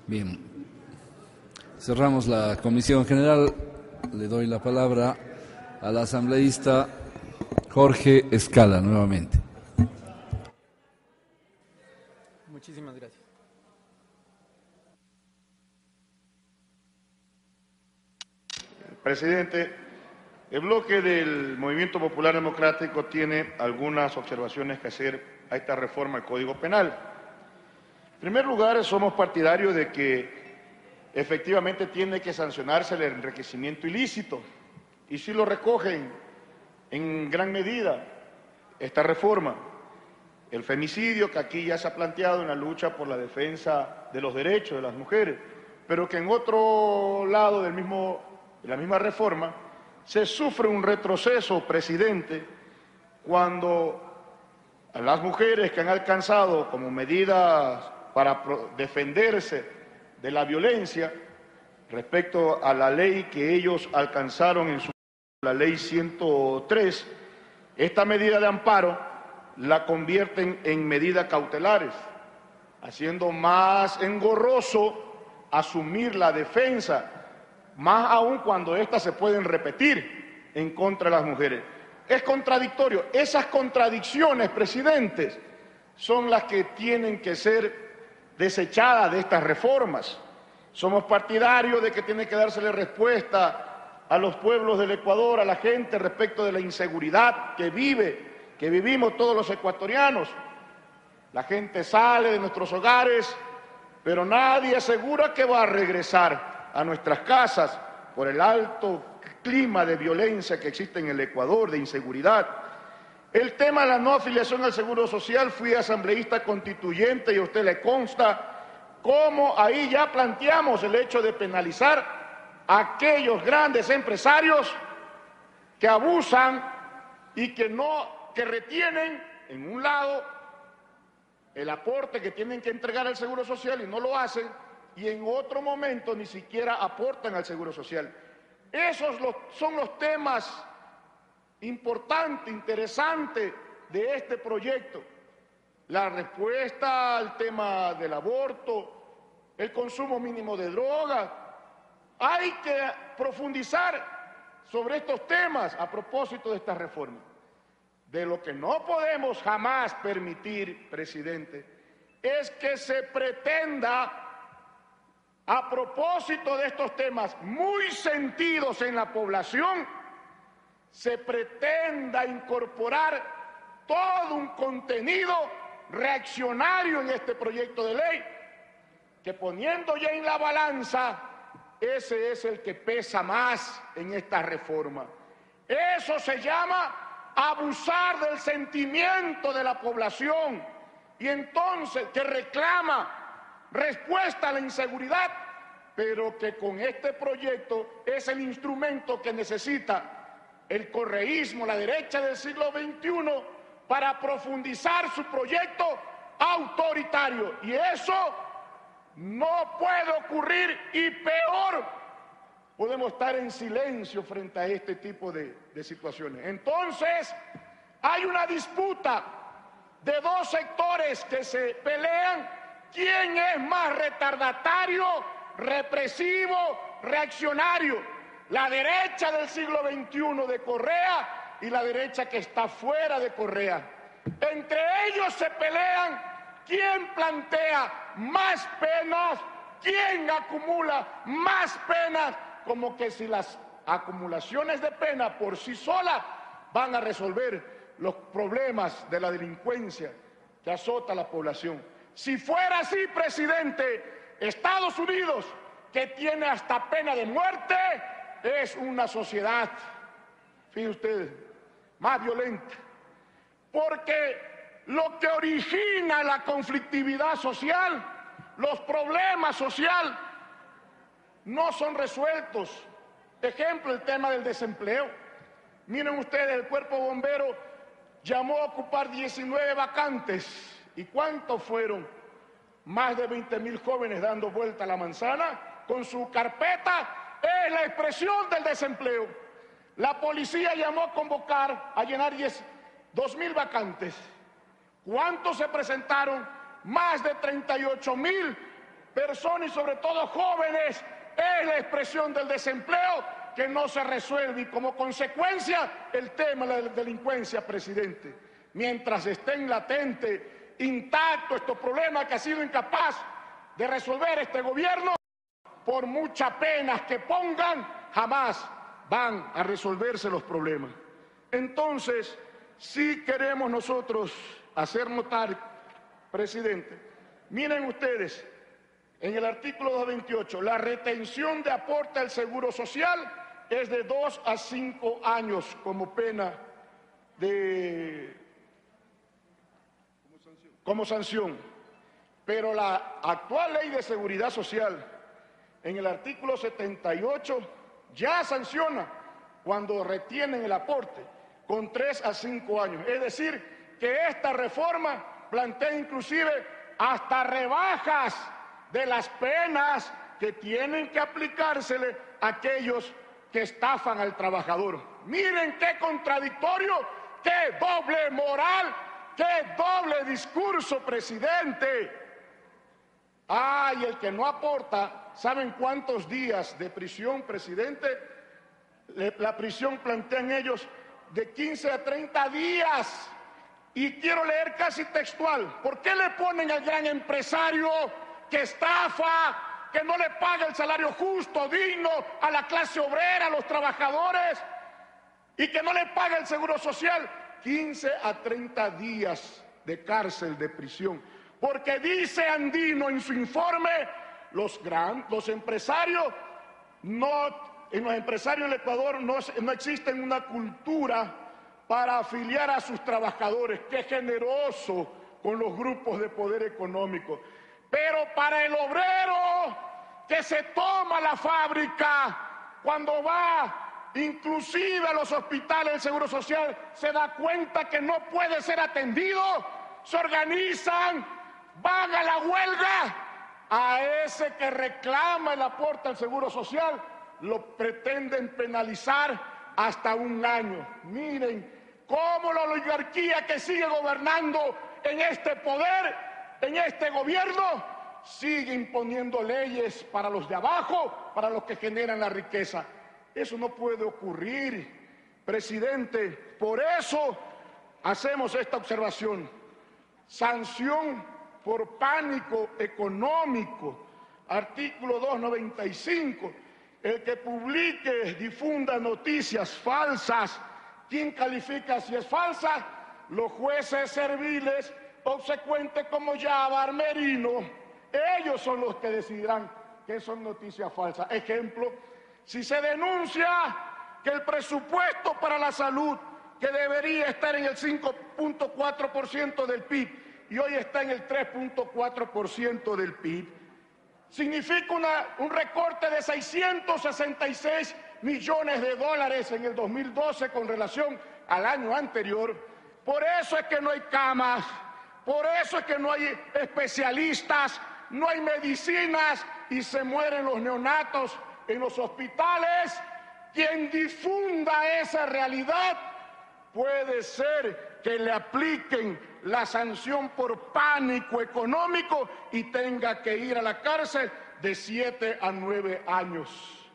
Bien, cerramos la comisión general. Le doy la palabra al asambleísta Jorge Escala nuevamente. Muchísimas gracias. Presidente, el bloque del Movimiento Popular Democrático tiene algunas observaciones que hacer a esta reforma al Código Penal. En primer lugar, somos partidarios de que efectivamente tiene que sancionarse el enriquecimiento ilícito, y sí lo recogen en gran medida esta reforma. El femicidio, que aquí ya se ha planteado en la lucha por la defensa de los derechos de las mujeres, pero que en otro lado de la misma reforma se sufre un retroceso, presidente, cuando a las mujeres que han alcanzado como medidas para defenderse de la violencia respecto a la ley que ellos alcanzaron en la ley 103, esta medida de amparo la convierten en medidas cautelares, haciendo más engorroso asumir la defensa, más aún cuando éstas se pueden repetir en contra de las mujeres. Es contradictorio. Esas contradicciones, presidentes, son las que tienen que ser desechadas de estas reformas. Somos partidarios de que tiene que dársele respuesta a los pueblos del Ecuador, a la gente, respecto de la inseguridad que vivimos todos los ecuatorianos. La gente sale de nuestros hogares, pero nadie asegura que va a regresar a nuestras casas por el alto clima de violencia que existe en el Ecuador, de inseguridad. El tema de la no afiliación al Seguro Social, fui asambleísta constituyente y a usted le consta cómo ahí ya planteamos el hecho de penalizar a aquellos grandes empresarios que abusan y que retienen en un lado el aporte que tienen que entregar al Seguro Social y no lo hacen, y en otro momento ni siquiera aportan al Seguro Social. Esos son los temas importantes, interesantes de este proyecto. La respuesta al tema del aborto, el consumo mínimo de drogas. Hay que profundizar sobre estos temas a propósito de esta reforma. De lo que no podemos jamás permitir, presidente, es que se pretenda, a propósito de estos temas muy sentidos en la población, se pretenda incorporar todo un contenido reaccionario en este proyecto de ley, que poniendo ya en la balanza, ese es el que pesa más en esta reforma. Eso se llama abusar del sentimiento de la población, y entonces que reclama respuesta a la inseguridad, pero que con este proyecto es el instrumento que necesita el correísmo, la derecha del siglo XXI, para profundizar su proyecto autoritario. Y eso no puede ocurrir, y peor, podemos estar en silencio frente a este tipo de situaciones. Entonces, hay una disputa de dos sectores que se pelean quién es más retardatario, represivo, reaccionario. La derecha del siglo XXI de Correa y la derecha que está fuera de Correa. Entre ellos se pelean quién plantea más penas, quién acumula más penas, como que si las acumulaciones de pena por sí solas van a resolver los problemas de la delincuencia que azota a la población. Si fuera así, presidente, Estados Unidos, que tiene hasta pena de muerte, es una sociedad, fíjense ustedes, más violenta. Porque lo que origina la conflictividad social, los problemas sociales, no son resueltos. Ejemplo, el tema del desempleo. Miren ustedes, el cuerpo bombero llamó a ocupar 19 vacantes. ¿Y cuántos fueron? Más de 20.000 jóvenes dando vuelta a la manzana con su carpeta. Es la expresión del desempleo. La policía llamó a convocar, a llenar 2.000 vacantes. ¿Cuántos se presentaron? Más de 38.000 personas y sobre todo jóvenes, es la expresión del desempleo que no se resuelve y como consecuencia el tema de la delincuencia, presidente. Mientras estén latentes, intactos estos problemas que ha sido incapaz de resolver este gobierno, por muchas penas que pongan, jamás van a resolverse los problemas. Entonces, si queremos nosotros hacer notar, presidente, miren ustedes, en el artículo 228, la retención de aporte al Seguro Social es de 2 a 5 años como pena como sanción. Pero la actual Ley de Seguridad Social, en el artículo 78, ya sanciona cuando retienen el aporte con 3 a 5 años. Es decir, que esta reforma plantea inclusive hasta rebajas de las penas que tienen que aplicársele a aquellos que estafan al trabajador. Miren qué contradictorio, qué doble moral, qué doble discurso, presidente. Y el que no aporta, ¿saben cuántos días de prisión, presidente? La prisión plantean ellos de 15 a 30 días. Y quiero leer casi textual. ¿Por qué le ponen al gran empresario que estafa, que no le paga el salario justo, digno a la clase obrera, a los trabajadores, y que no le paga el seguro social? 15 a 30 días de cárcel, de prisión. Porque dice Andino en su informe, los empresarios, en los empresarios del Ecuador no existe una cultura para afiliar a sus trabajadores. Qué generoso con los grupos de poder económico. Pero para el obrero que se toma la fábrica, cuando va inclusive a los hospitales del Seguro Social, se da cuenta que no puede ser atendido, se organizan, van a la huelga. A ese que reclama el aporte al Seguro Social lo pretenden penalizar hasta 1 año. Miren cómo la oligarquía que sigue gobernando en este poder, en este gobierno, sigue imponiendo leyes para los de abajo, para los que generan la riqueza. Eso no puede ocurrir, presidente. Por eso hacemos esta observación. Sanción por pánico económico. Artículo 295. El que publique, difunda noticias falsas. ¿Quién califica si es falsa? Los jueces serviles, obsecuentes como Yabar, Merino. Ellos son los que decidirán que son noticias falsas. Ejemplo, si se denuncia que el presupuesto para la salud, que debería estar en el 5.4% del PIB, y hoy está en el 3.4% del PIB, significa un recorte de 666 millones de dólares en el 2012 con relación al año anterior. Por eso es que no hay camas, por eso es que no hay especialistas, no hay medicinas y se mueren los neonatos en los hospitales. Quien difunda esa realidad puede ser que le apliquen la sanción por pánico económico y tenga que ir a la cárcel de 7 a 9 años.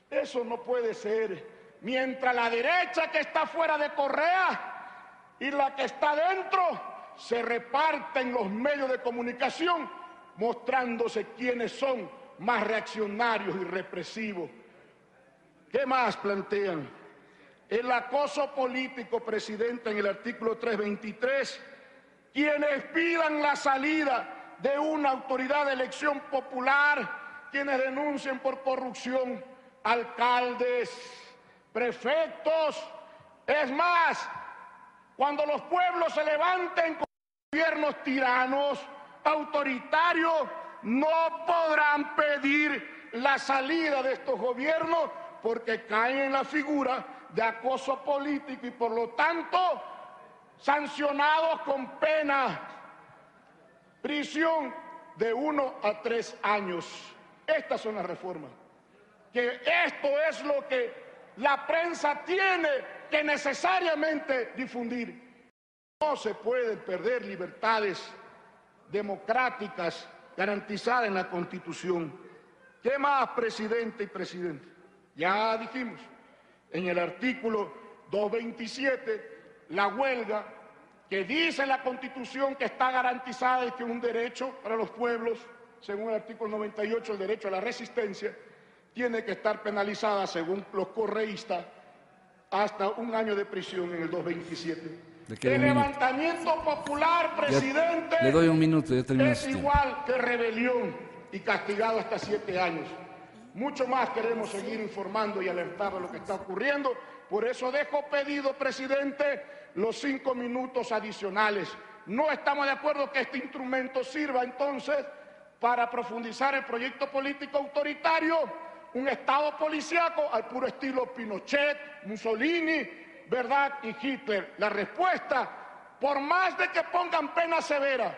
Eso no puede ser. Mientras la derecha que está fuera de Correa y la que está dentro se reparten los medios de comunicación mostrándose quiénes son más reaccionarios y represivos. ¿Qué más plantean? El acoso político, presidente, en el artículo 323. Quienes pidan la salida de una autoridad de elección popular, quienes denuncien por corrupción, alcaldes, prefectos. Es más, cuando los pueblos se levanten con gobiernos tiranos, autoritarios, no podrán pedir la salida de estos gobiernos porque caen en la figura de acoso político y por lo tanto sancionados con pena, prisión de 1 a 3 años. Estas son las reformas. Que esto es lo que la prensa tiene que necesariamente difundir. No se pueden perder libertades democráticas garantizada en la Constitución. ¿Qué más, presidente y presidente? Ya dijimos, en el artículo 227, la huelga, que dice la Constitución que está garantizada y que es un derecho para los pueblos, según el artículo 98, el derecho a la resistencia, tiene que estar penalizada, según los correístas, hasta 1 año de prisión en el 227. El levantamiento popular, presidente, le doy 1 minuto, ya termino. es igual que rebelión y castigado hasta 7 años. Mucho más queremos seguir informando y alertar de lo que está ocurriendo. Por eso dejo pedido, presidente, los 5 minutos adicionales. No estamos de acuerdo que este instrumento sirva entonces para profundizar el proyecto político autoritario, un Estado policíaco al puro estilo Pinochet, Mussolini, ¿verdad? Y Hitler. La respuesta, por más de que pongan pena severa,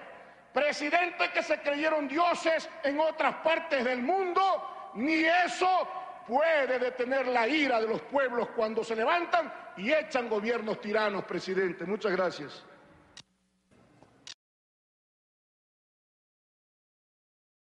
presidentes que se creyeron dioses en otras partes del mundo, ni eso puede detener la ira de los pueblos cuando se levantan y echan gobiernos tiranos, presidente. Muchas gracias.